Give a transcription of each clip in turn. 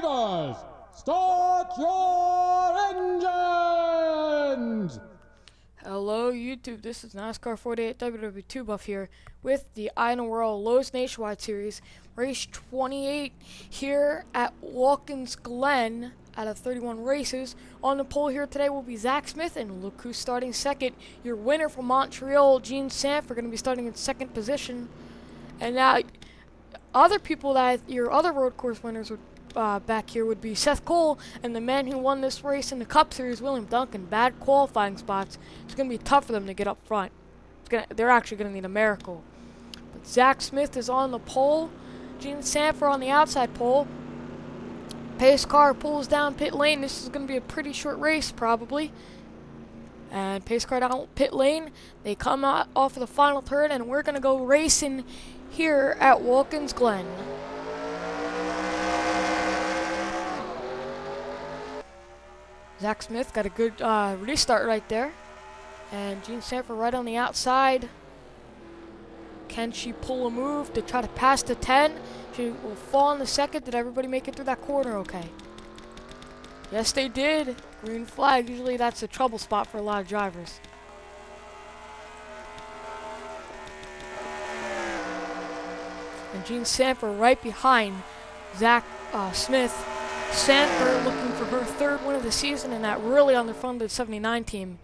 Drivers, start your engines! Hello YouTube, this is NASCAR 48 WW2 Buff here with the INORL Lowe's Nationwide Series, race 28 here at Watkins Glen out of 31 races. On the pole here today will be Zach Smith, and look who's starting second. Your winner from Montreal, Gene Sanford, going to be starting in second position. And now, other people that your other road course winners would back here would be Seth Cole, and the man who won this race in the Cup Series, William Duncan. Bad qualifying spots. It's going to be tough for them to get up front. They're actually going to need a miracle. But Zach Smith is on the pole. Gene Sanford on the outside pole. Pace car pulls down pit lane. This is going to be a pretty short race probably. And pace car down pit lane. They come out off of the final turn, and we're going to go racing here at Watkins Glen. Zach Smith got a good restart right there. And Gene Sanford right on the outside. Can she pull a move to try to pass the 10? She will fall in the second. Did everybody make it through that corner okay? Yes, they did. Green flag. Usually that's a trouble spot for a lot of drivers. And Gene Sanford right behind Zach Smith. Sanford looking for her third win of the season in that really underfunded 79 team.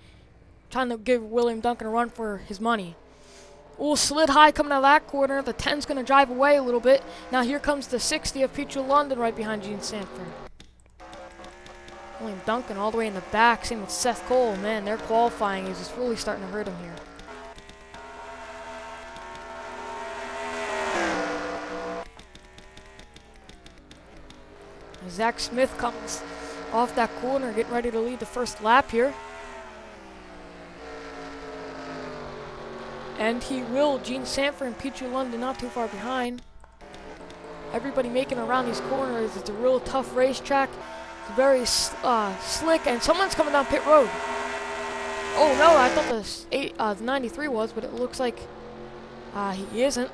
Trying to give William Duncan a run for his money. Ooh, slid high coming out of that corner. The 10's going to drive away a little bit. Now here comes the 60 of Peter London right behind Gene Sanford. William Duncan all the way in the back. Same with Seth Cole. Man, their qualifying is just really starting to hurt them here. Zach Smith comes off that corner, getting ready to lead the first lap here. And he will. Gene Sanford and Peter London not too far behind. Everybody making around these corners. It's a real tough racetrack. It's very slick, and someone's coming down pit road. Oh no, I thought the 93 was, but it looks like he isn't.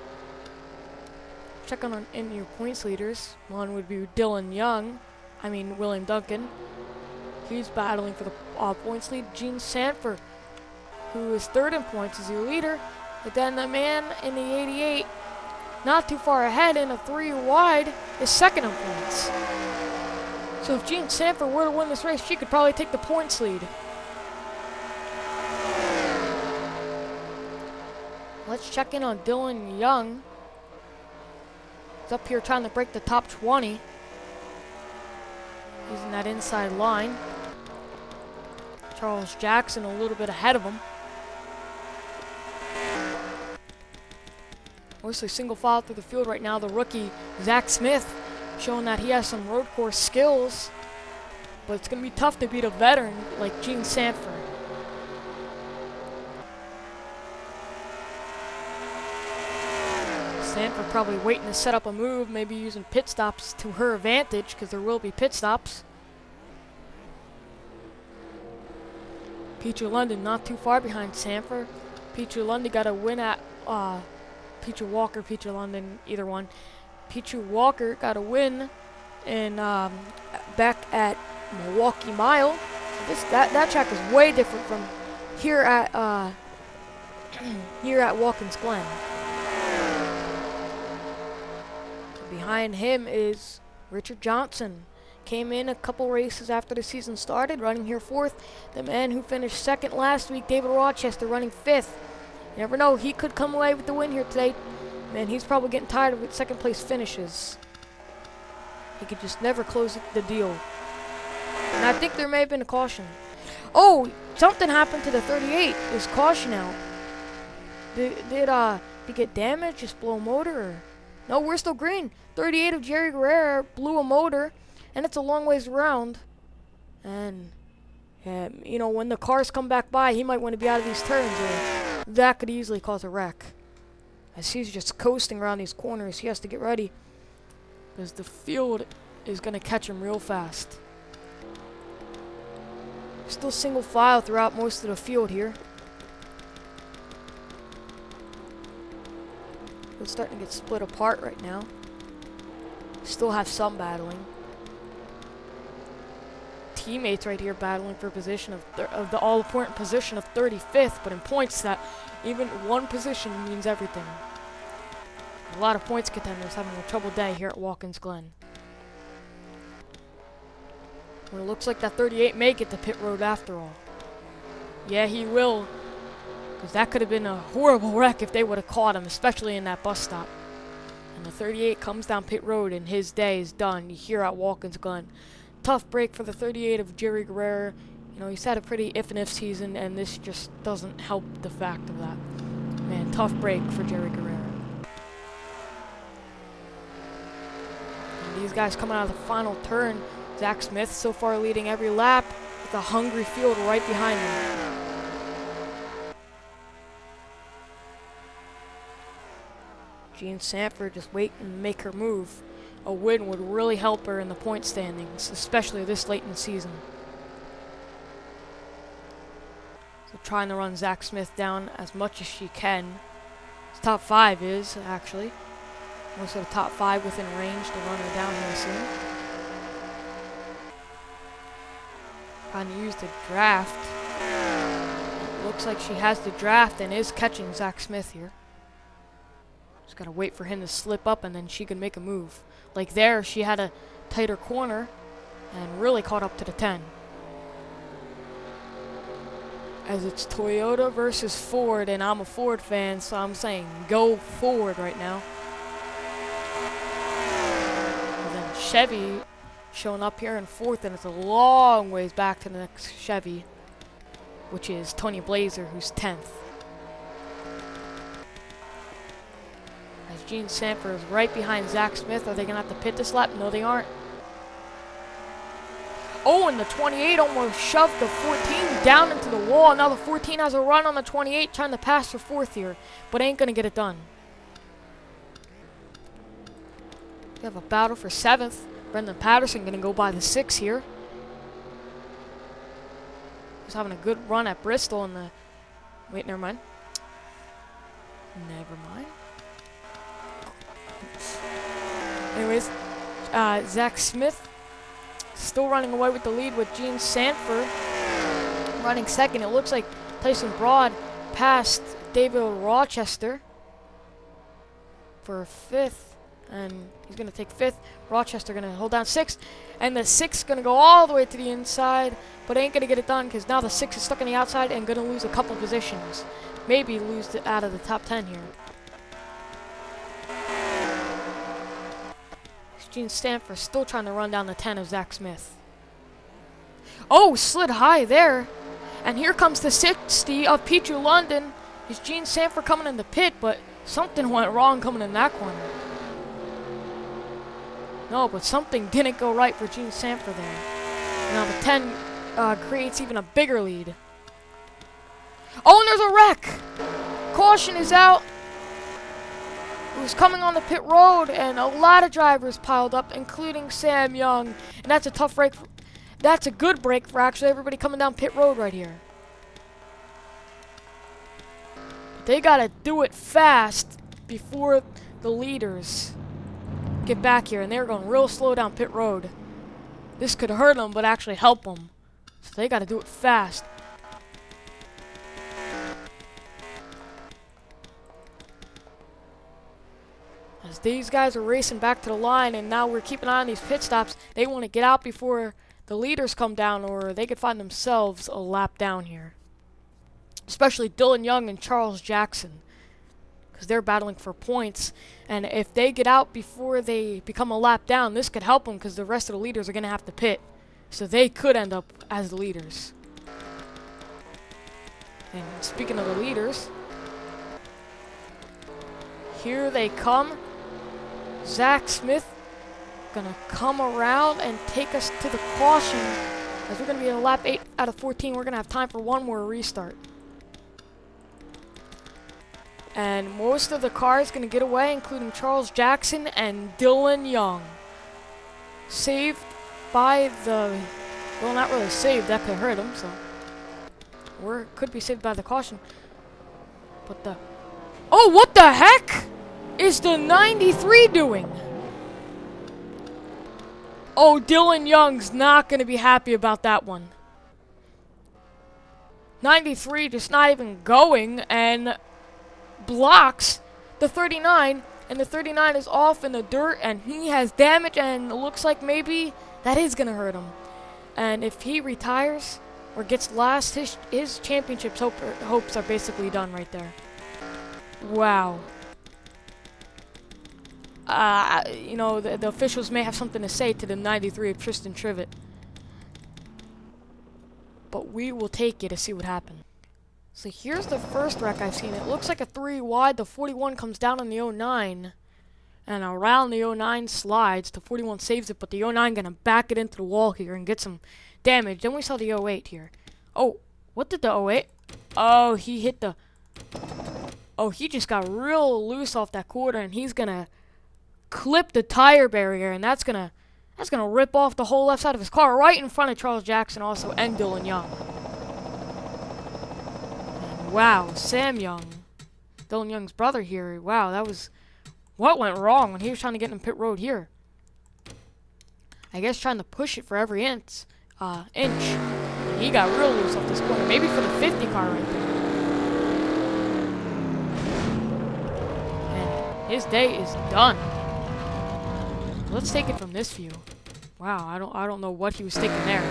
Check on in your points leaders. One would be William Duncan. He's battling for the points lead. Gene Sanford, who is third in points, is your leader. But then the man in the 88, not too far ahead in a 3 wide, is second in points. So if Gene Sanford were to win this race, she could probably take the points lead. Let's check in on Dylan Young. He's up here trying to break the top 20. Using that inside line. Charles Jackson a little bit ahead of him. Mostly single file through the field right now. The rookie, Zach Smith, showing that he has some road course skills. But it's going to be tough to beat a veteran like Gene Sanford. Sanford probably waiting to set up a move, maybe using pit stops to her advantage, because there will be pit stops. Peter London not too far behind Sanford. Peter London got a win at Peter London, either one. Peter Walker got a win in back at Milwaukee Mile. That track is way different from here at Watkins Glen. Behind him is Richard Johnson. Came in a couple races after the season started, running here fourth. The man who finished second last week, David Rochester, running fifth. You never know, he could come away with the win here today. Man, he's probably getting tired of second place finishes. He could just never close the deal. And I think there may have been a caution. Oh, something happened to the 38. Is caution out? Did he get damaged? Just blow a motor? Or? No, we're still green. 38 of Jerry Guerrero blew a motor, and it's a long ways around. And, when the cars come back by, he might want to be out of these turns, or that could easily cause a wreck. As he's just coasting around these corners, he has to get ready, because the field is going to catch him real fast. Still single file throughout most of the field here. It's starting to get split apart right now. Still have some battling. teammates right here battling for position of the all-important position of 35th, but in points that even one position means everything. A lot of points contenders having a troubled day here at Watkins Glen. Well, it looks like that 38 may get to pit road after all. Yeah, he will, because that could have been a horrible wreck if they would have caught him, especially in that bus stop. And the 38 comes down pit road, and his day is done here at Watkins Glen. Tough break for the 38 of Jerry Guerrero. You know, he's had a pretty if-and-if season, and this just doesn't help the fact of that. Man, tough break for Jerry Guerrero. And these guys coming out of the final turn. Zach Smith so far leading every lap with a hungry field right behind him. Jean Sanford just waiting to make her move. A win would really help her in the point standings, especially this late in the season. So trying to run Zach Smith down as much as she can. His top 5 is, actually. Most of the top 5 within range to run her down here soon. Trying to use the draft. Looks like she has the draft and is catching Zach Smith here. Just gotta wait for him to slip up and then she can make a move. Like there, she had a tighter corner and really caught up to the 10. As it's Toyota versus Ford, and I'm a Ford fan, so I'm saying go Ford right now. And then Chevy showing up here in 4th, and it's a long ways back to the next Chevy, which is Tony Blazer, who's 10th. As Jean Sanford is right behind Zach Smith. Are they going to have to pit this lap? No, they aren't. Oh, and the 28 almost shoved the 14 down into the wall. Now the 14 has a run on the 28, trying to pass for 4th here, but ain't going to get it done. We have a battle for 7th. Brendan Patterson going to go by the 6 here. He's having a good run at Bristol in the... Wait, never mind. Never mind. Anyways, Zach Smith still running away with the lead with Jean Sanford running 2nd. It looks like Tyson Broad passed David Rochester for 5th, and he's going to take 5th. Rochester going to hold down 6th, and the 6th going to go all the way to the inside, but ain't going to get it done because now the 6 is stuck on the outside and going to lose a couple positions. Maybe lose it out of the top 10 here. Jean Sanford still trying to run down the 10 of Zach Smith. Oh, slid high there. And here comes the 60 of Petrie London. Is Jean Sanford coming in the pit, but something went wrong coming in that corner. No, but something didn't go right for Jean Sanford there. Now the 10 creates even a bigger lead. Oh, and there's a wreck. Caution is out. It was coming on the pit road, and a lot of drivers piled up, including Sam Young. And that's a tough break. That's a good break for actually everybody coming down pit road right here. They gotta do it fast before the leaders get back here, and they're going real slow down pit road. This could hurt them, but actually help them. So they gotta do it fast. As these guys are racing back to the line, and now we're keeping an eye on these pit stops. They want to get out before the leaders come down, or they could find themselves a lap down here. Especially Dylan Young and Charles Jackson, because they're battling for points. And if they get out before they become a lap down, this could help them because the rest of the leaders are going to have to pit. So they could end up as the leaders. And speaking of the leaders, here they come. Zach Smith gonna come around and take us to the caution, as we're gonna be in lap 8 out of 14. We're gonna have time for one more restart, and most of the cars gonna get away, including Charles Jackson and Dylan Young. Saved by the, well, not really saved, that could hurt him, so or could be saved by the caution. But the, oh, what the heck is the 93 doing? Oh, Dylan Young's not going to be happy about that one. 93 just not even going and blocks the 39. And the 39 is off in the dirt and he has damage and it looks like maybe that is going to hurt him. And if he retires or gets last, his championship hopes are basically done right there. Wow. You know, the officials may have something to say to the 93 of Tristan Trivet. But we will take it to see what happened. So here's the first wreck I've seen. It looks like a 3 wide. The 41 comes down on the 09. And around the 09 slides. The 41 saves it, but the 09 gonna back it into the wall here and get some damage. Then we saw the 08 here. Oh, what did the 08? Oh, he hit the... Oh, he just got real loose off that quarter, and he's gonna clip the tire barrier, and that's gonna rip off the whole left side of his car right in front of Charles Jackson also, and Dylan Young. And wow, Sam Young, Dylan Young's brother here. Wow, that was... What went wrong when he was trying to get in pit road here? I guess trying to push it for every inch. And he got real loose off this corner. Maybe for the 50 car right there. And his day is done. Let's take it from this view. Wow, I don't know what he was thinking there.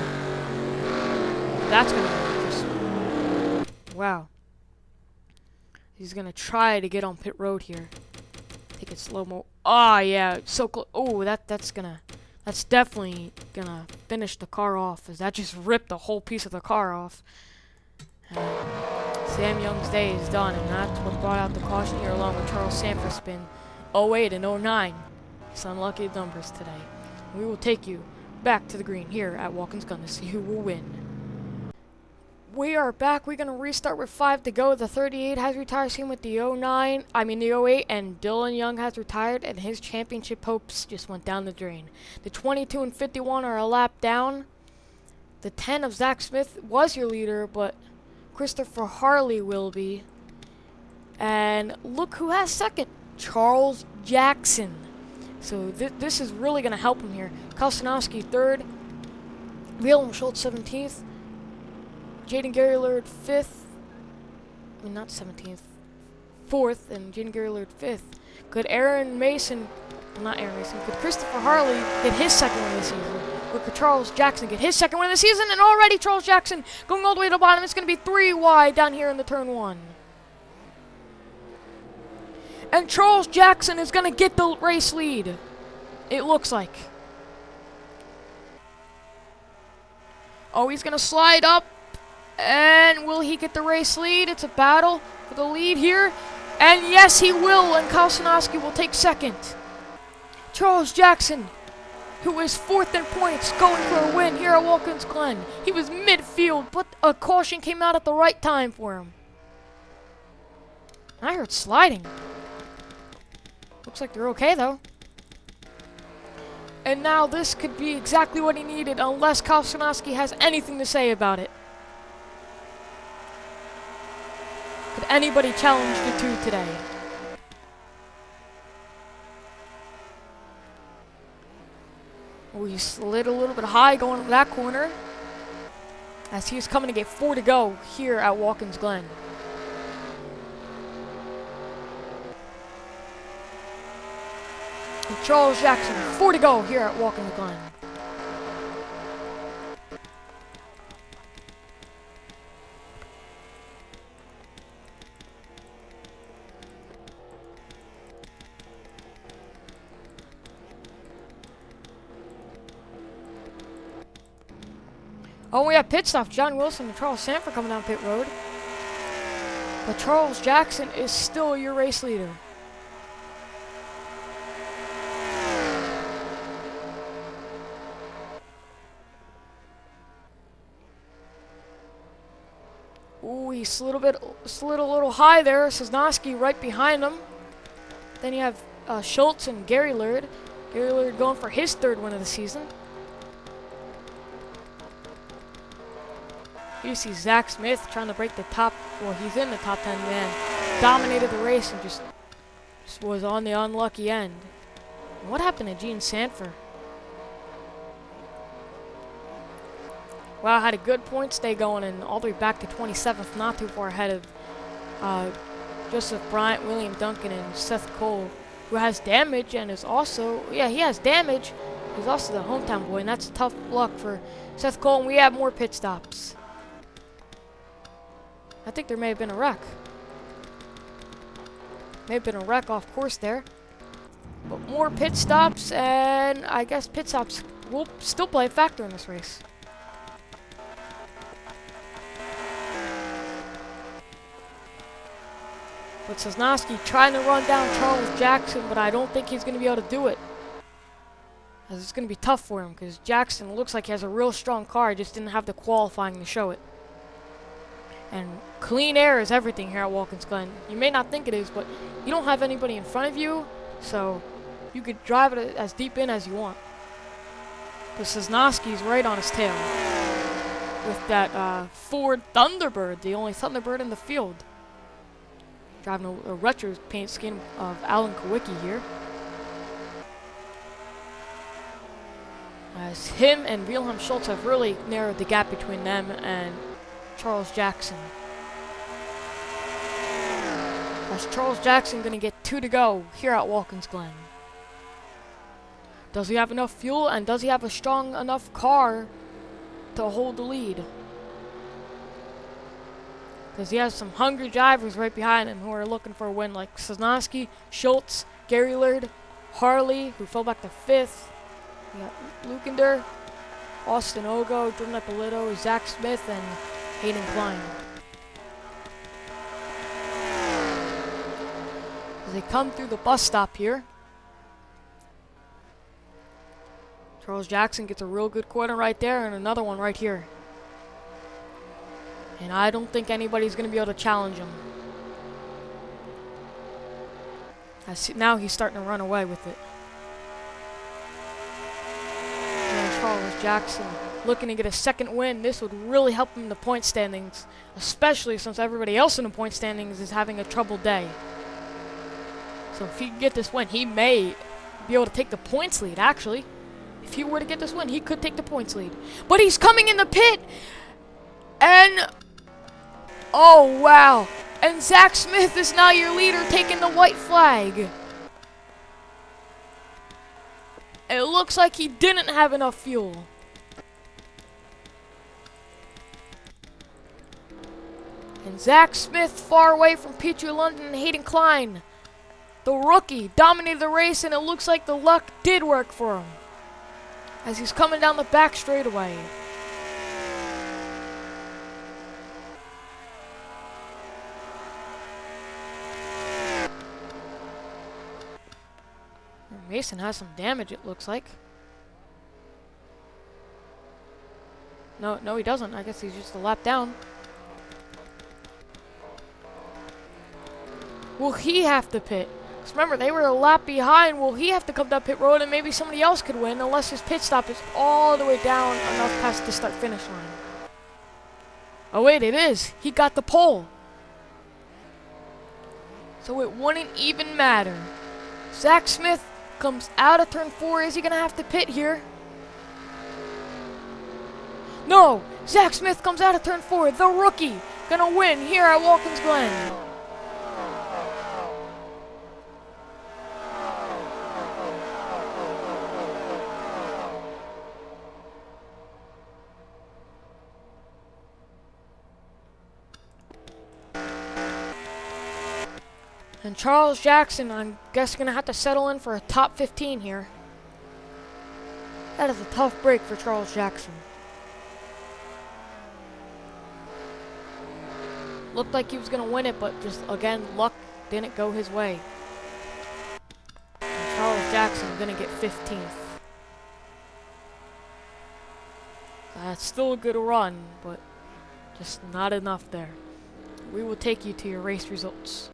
That's gonna just... Wow. He's gonna try to get on pit road here. Take it slow-mo. Ah, yeah, so close. Oh, that's definitely gonna finish the car off, as that just ripped a whole piece of the car off. And Sam Young's day is done, and that's what brought out the caution here, along with Charles Sanford's spin 08 and 09. It's unlucky numbers today. We will take you back to the green here at Watkins Glen to see who will win. We are back. We're going to restart with 5 to go. The 38 has retired, same with the 08, and Dylan Young has retired, and his championship hopes just went down the drain. The 22 and 51 are a lap down. The 10 of Zach Smith was your leader, but Christopher Harley will be. And look who has second. Charles Jackson. So this is really going to help him here. Kalsanowski third. William Schultz 17th. Jaden Gary-Lillard 5th. I mean, not 17th. 4th. And Jaden Gary-Lillard 5th. Could Aaron Mason... Well, not Aaron Mason. Could Christopher Harley get his second win of the season? Or could Charles Jackson get his second win of the season? And already Charles Jackson going all the way to the bottom. It's going to be 3 wide down here in the turn 1. And Charles Jackson is going to get the race lead. It looks like. Oh, he's going to slide up. And will he get the race lead? It's a battle for the lead here. And yes, he will. And Kalsanowski will take second. Charles Jackson, who is 4th in points, going for a win here at Watkins Glen. He was midfield, but a caution came out at the right time for him. I heard sliding. Looks like they're okay, though. And now this could be exactly what he needed, unless Kalsanowski has anything to say about it. Could anybody challenge the two today? Oh, he slid a little bit high going to that corner, as he was coming to get 4 to go here at Watkins Glen. And Charles Jackson, 4 to go here at Watkins Glen. Oh, we have pit stop. John Wilson and Charles Sanford coming down pit road. But Charles Jackson is still your race leader. Ooh, he slid a little high there. Sosnowski right behind him. Then you have Schultz and Gary Lillard. Gary Lillard going for his 3rd win of the season. You see Zach Smith trying to break the top. Well, he's in the top 10 man. Dominated the race and just was on the unlucky end. What happened to Gene Sanford? Wow, had a good point stay going and all the way back to 27th, not too far ahead of Joseph Bryant, William Duncan, and Seth Cole, who has damage and is also, yeah, he has damage. He's also the hometown boy, and that's tough luck for Seth Cole, and we have more pit stops. I think there may have been a wreck. May have been a wreck off course there. But more pit stops, and I guess pit stops will still play a factor in this race. But Sosnowski trying to run down Charles Jackson, but I don't think he's going to be able to do it. As it's going to be tough for him, because Jackson looks like he has a real strong car, just didn't have the qualifying to show it. And clean air is everything here at Watkins Glen. You may not think it is, but you don't have anybody in front of you, so you could drive it as deep in as you want. But Sosnowski's right on his tail with that Ford Thunderbird, the only Thunderbird in the field. Driving a retro paint scheme of Alan Kowicki here. As him and Wilhelm Schultz have really narrowed the gap between them and Charles Jackson. As Charles Jackson going to get 2 to go here at Watkins Glen. Does he have enough fuel, and does he have a strong enough car to hold the lead? Because he has some hungry drivers right behind him who are looking for a win, like Sosnowski, Schultz, Gary Laird, Harley, who fell back to 5th. We got Lukender, Austin Ogo, Jordan Ippolito, Zach Smith, and Hayden Klein. As they come through the bus stop here, Charles Jackson gets a real good corner right there and another one right here. And I don't think anybody's going to be able to challenge him. I see, now he's starting to run away with it. And Charles Jackson looking to get a second win. This would really help him in the point standings, especially since everybody else in the point standings is having a troubled day. So if he can get this win, he may be able to take the points lead, actually. If he were to get this win, he could take the points lead. But he's coming in the pit! And oh, wow. And Zach Smith is now your leader, taking the white flag. It looks like he didn't have enough fuel. And Zach Smith far away from Petrie London and Hayden Klein. The rookie dominated the race, and it looks like the luck did work for him as he's coming down the back straightaway. Mason has some damage, it looks like. No, he doesn't. I guess he's just a lap down. Will he have to pit? Because remember, they were a lap behind. Will he have to come down pit road and maybe somebody else could win unless his pit stop is all the way down enough past the start-finish line? Oh, wait, it is. He got the pole. So it wouldn't even matter. Zach Smith comes out of turn 4. Is he going to have to pit here? No! Zach Smith comes out of turn 4. The rookie going to win here at Watkins Glen. And Charles Jackson, I guess, going to have to settle in for a top 15 here. That is a tough break for Charles Jackson. Looked like he was going to win it, but just, again, luck didn't go his way. And Charles Jackson going to get 15th. That's still a good run, but just not enough there. We will take you to your race results.